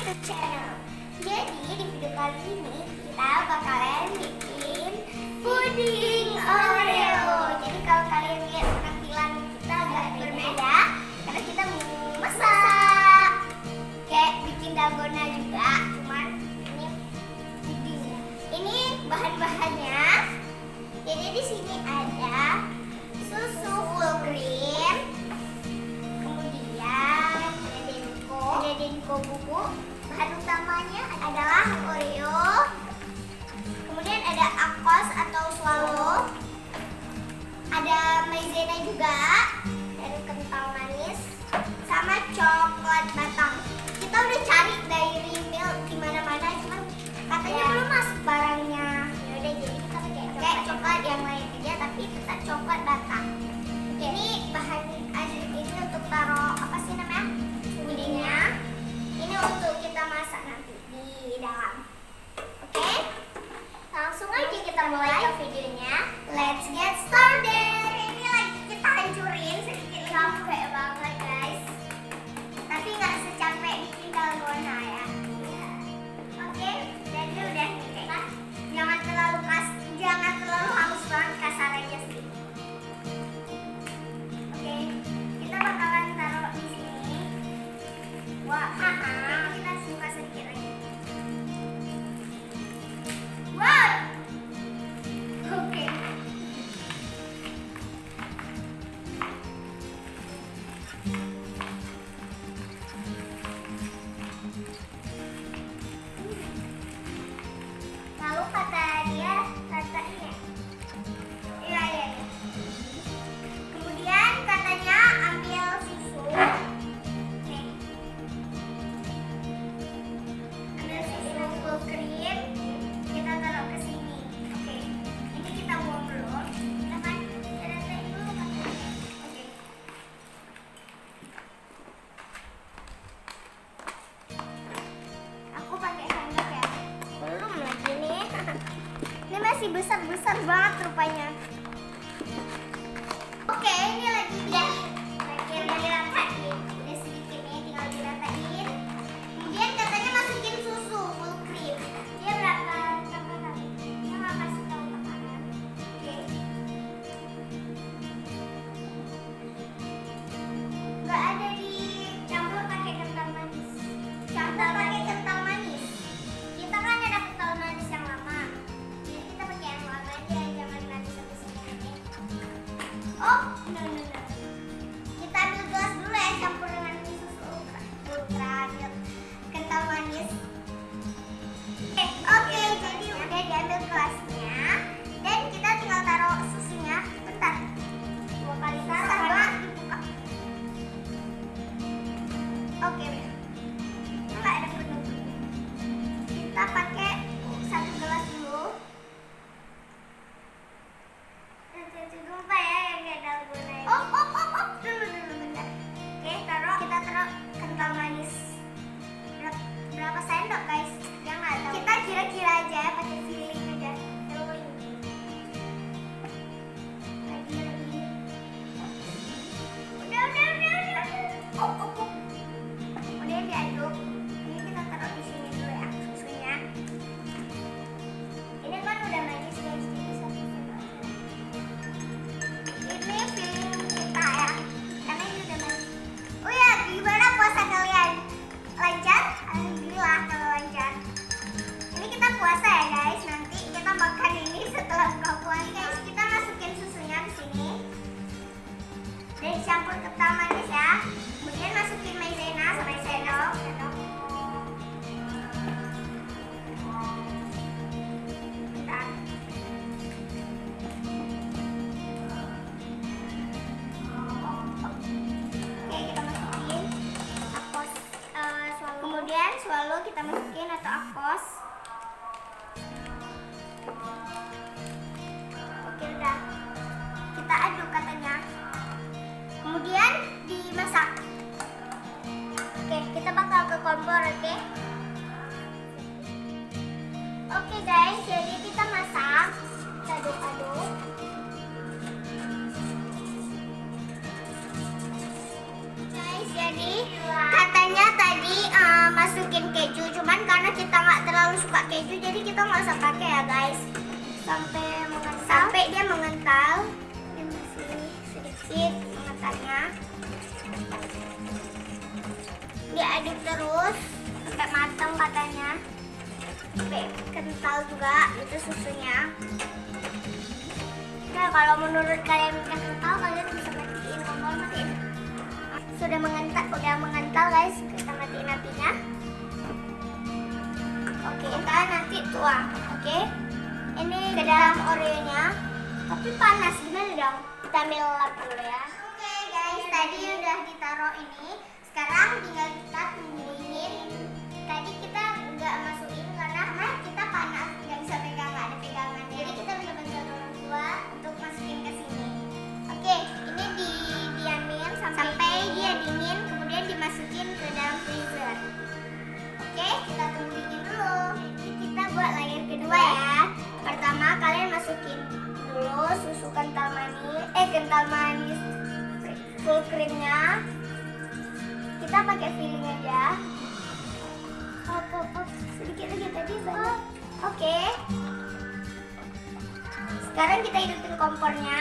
YouTube channel. Jadi di video kali ini kita bakalan bikin puding Oreo. Jadi kalau kalian lihat penampilan kita agak berbeda karena kita mau masak. Kayak bikin dalgona juga, cuman ini pudingnya. Ini bahan-bahannya. Jadi di sini ada susu full cream, kemudian ada denko bubuk. Bahan utamanya adalah Oreo, kemudian ada akos atau swallow, ada maizena juga, dari kental manis, sama coklat batang. Kita udah cari dairy milk di mana-mana, cuman katanya belum masuk barangnya. Ya udah, jadi kita pakai coklat yang lain aja, tapi tetap coklat batang. Ini bahan ini untuk taruh apa sih namanya? Pudingnya. Ini untuk kita masak nanti di dalam. Oke? Langsung aja kita mulai ke videonya. Let's get started. Ini lagi kita hancurin sedikit, capek banget guys. Tapi nggak secapek bikin dalgona ya. Oke, jadi udah nih. Jangan terlalu halus banget, kasar aja sih. Oke, kita bakalan taruh di sini. Wah, kita buka sedikit lagi. Wow. Oke. Lalu katanya. Iya. Kemudian katanya ambil susu. Nih. Ambil susu full cream. Kita taruh ke sini. Oke. Ini kita buang dulu. Kita kan ratain dulu katanya. Oke. Aku pakai sendok ya. Belum lagi nih. Ini masih besar-besar banget rupanya. Oke, ini lagi diratain. Udah sedikit nih, tinggal diratain. Kemudian katanya masukin susu full cream. Dia berapa tadi? Dia nggak kasih tahu takaran. Oke. Nggak ada dicampur pakai kental manis. Campur pakai kental manis. Kita kan ada kental manis yang lama. Jadi kita pakai yang lama aja, jangan nanti sampai. Oh, no. Kita ambil gelas dulu ya, campur dengan susu ultra milk kental manis. Oke, jadi udah diambil gelasnya dan kita tinggal taruh susunya. Bentar. 2 kali susah banget dibuka. Oke, udah. Nggak ada penuh. Kita pakai 1 gelas dulu. Tumpah ya yang kayak dalgona ini. Dulu bentar. Oke, kita taruh kental manis. Berapa sendok guys? Yang nggak tahu. Kita kira-kira aja, pakai feeling aja. Lagi. Udah. Udah diaduk. Ini kita taruh di sini dulu ya susunya. Ini kan udah manis guys, jadi satu sendok. Ini feeling kita ya, karena ini udah manis. Oh ya, gimana puasa kalian? Lancar? Alhamdulillah kalau lancar. Ini kita puasa ya guys, nanti kita makan ini setelah buka puasa. Guys, kita masukin susunya ke sini dan campur kental manis ya. Kemudian masukin maizena sama sendok. Bentar. Oke, kita masukin akos, swallow. Kemudian swallow kita masukin atau akos. Oke, udah. Kita aduk katanya. Kemudian dimasak. Oke, kita bakal ke kompor, oke? Oke guys, jadi kita masak. Kita aduk-aduk. Guys, jadi katanya tadi masukin keju, cuman karena kita nggak terlalu suka keju, jadi kita nggak usah pakai ya guys. Sampai dia mengental. Ini masih sedikit mengentalnya. Diaduk terus sampai matang katanya. Sampai kental juga itu susunya. Nah, kalau menurut kalian udah kental, kalian bisa matiin kompor, matiin. Udah mengental guys, kita matiin apinya. Oke, kita nanti tuang. Oke, ini ke dalam Oreo-nya, tapi panas gimana dong? Kita ambil lap dulu ya. Oke guys, tadi udah ditaruh ini. Sekarang tinggal kita tunggu dingin. Tadi kita nggak masukin karena kita panas, nggak bisa pegang, nggak ada pegangan. Jadi kita benar-benar orang tua untuk masukin ke sini. Oke, ini didiamin sampai dia dingin, kemudian dimasukin ke dalam freezer. Oke, kita tunggu dingin dulu. Jadi kita buat layer kedua ya. Pertama kalian masukin dulu susu kental manis full creamnya. Kita pakai filling aja. Sedikit lagi tadi banyak. Oke. Sekarang kita hidupin kompornya.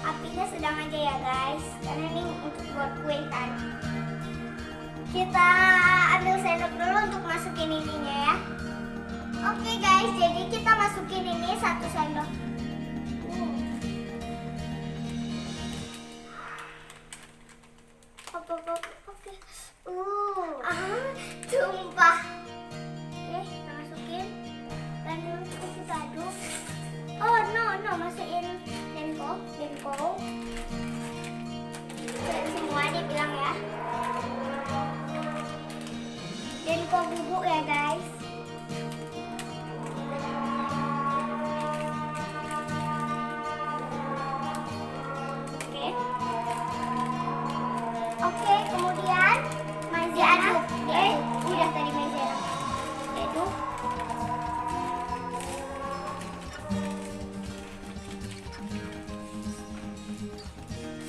Apinya sedang aja ya guys, karena ini untuk buat kue kan. Kita ambil sendok dulu untuk masukin ininya ya. Oke guys, jadi kita masukin ini 1 sendok. Oke. Tumpah. Oke, kita masukin. Dan kita aduk. Oh no, masukin Denko. Dan semua dia bilang ya. Denko bubuk ya guys. Oke, kemudian maizena diaduk. Udah tadi maizena diaduk.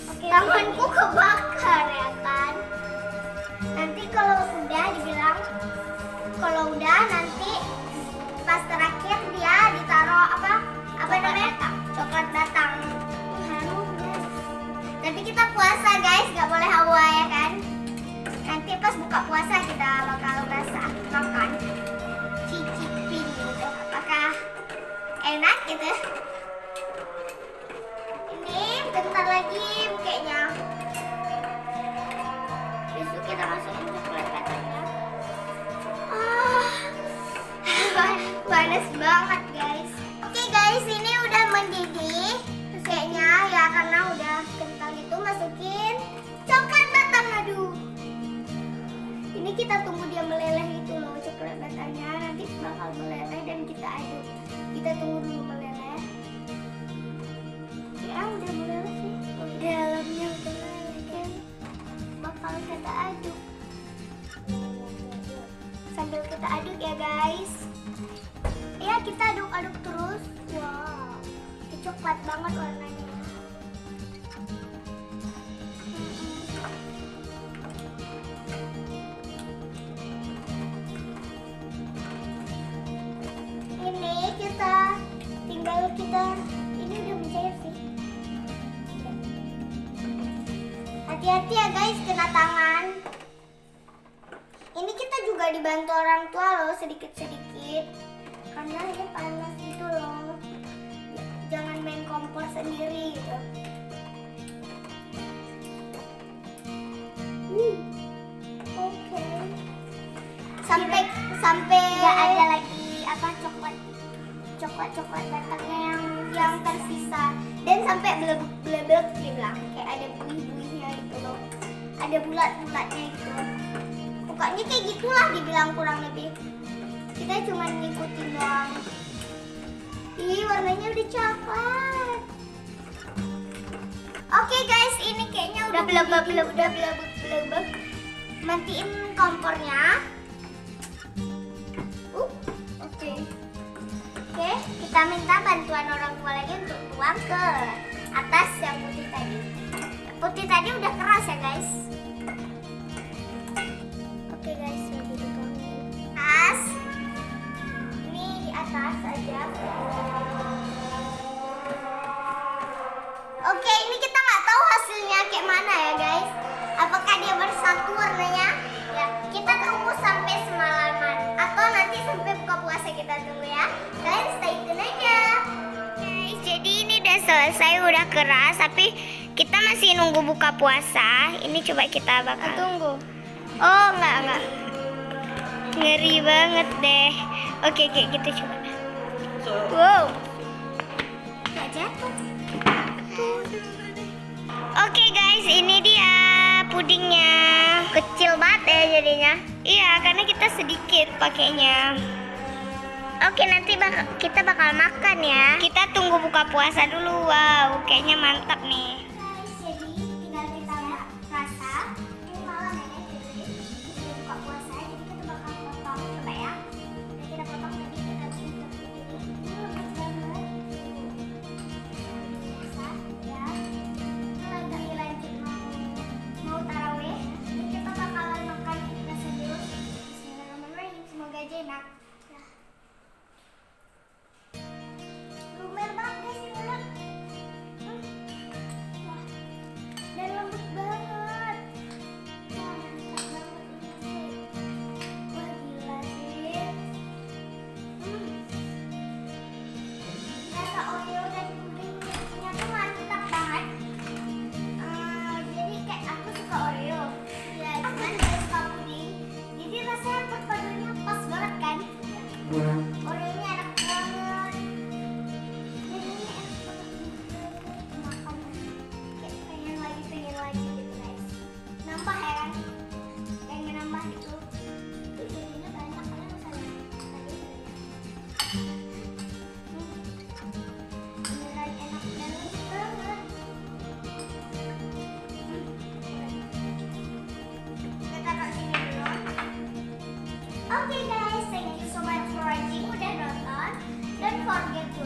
Oke, tanganku kebakar ya kan. Nanti kalau udah nanti pas terakhir dia ditaruh apa namanya? Coklat batang. Tapi kita puasa guys, nggak boleh hawa ya kan. Nanti pas buka puasa kita bakal makan, cicipin gitu. Apakah enak gitu? Ini bentar lagi kayaknya. Besok kita masukin coklat batangnya. Panas banget guys. Oke guys, ini udah mendidih. Kayaknya ya karena udah kental gitu, masukin coklat batang. Aduh, ini kita tunggu dia meleleh gitu loh coklat batangnya. Nanti bakal meleleh dan kita aduk. Kita tunggu dulu meleleh. Ya udah meleleh sih. Dalamnya udah meleleh kan. Bakal kita aduk. Sambil kita aduk ya guys. Ya kita aduk-aduk terus. Wow, coklat banget warnanya. Ini ini udah mencair sih. Hati-hati ya guys, kena tangan. Ini kita juga dibantu orang tua loh sedikit-sedikit. Karena ini panas gitu loh. Jangan main kompor sendiri gitu. Oke. Sampai nggak ada lagi coklat batangnya yang tersisa, dan sampai belebek dibilang kayak ada buih-buihnya gitu loh, ada bulat-bulatnya gitu. Pokoknya kayak gitulah dibilang kurang lebih. Kita cuma ngikutin doang. Ih, warnanya udah coklat. Oke guys, ini kayaknya udah belebek. Matiin kompornya. Oke, kita minta bantuan orang tua lagi untuk tuang ke atas yang putih tadi. Yang putih tadi udah keras ya guys. Oke guys, lagi dituangin. Atas. Ini di atas aja. Oke, ini kita nggak tahu hasilnya kayak mana ya guys. Apakah dia bersatu warnanya? Ya, kita tunggu sampai semalaman atau nanti sampai buka puasa kita tunggu ya. Kalian stay tune aja. Guys, jadi ini udah selesai, udah keras, tapi kita masih nunggu buka puasa. Ini coba kita bakal tunggu. Oh, enggak. Ngeri banget deh. Oke, kayak gitu coba. Wow. Nggak jatuh. Oke guys, ini dia pudingnya. Kecil banget ya jadinya. Iya, karena kita sedikit pakainya. Oke, nanti kita bakal makan ya. Kita tunggu buka puasa dulu. Wow, kayaknya mantap nih. Guys, jadi tinggal kita rasa. Ini malam ya guys, jadi buka puasa. Jadi kita bakal potong, coba ya. Jadi kita potong tadi kita kasih seperti ini. Ini lembut banget. Biasa ya. Kita lagi lanjut mau tarawih. Jadi kita bakalan makan rasa dulu. Bismillahirrahmanirrahim. Semoga aja enak. Lumer banget guys ini mulut. Wah, dan lembut banget. Wah, mantap banget ini sih. Wah, gila sih. Rasa Oreo dan pudingnya tuh mantap banget. Jadi kayak aku suka Oreo. Ya, cuman saya suka puding. Jadi rasanya perpaduannya pas banget kan? Oreonya enak banget. Jadinya enak banget makan. Kayak pengen lagi gitu guys. Nambah ya kan? Pengen nambah gitu. Itu jadinya banyak karena misalnya tadi beneran enak dan lembut banget. Kita taruh sini dulu. Oke guys, thank you so much for watching. Udah nonton. Don't forget to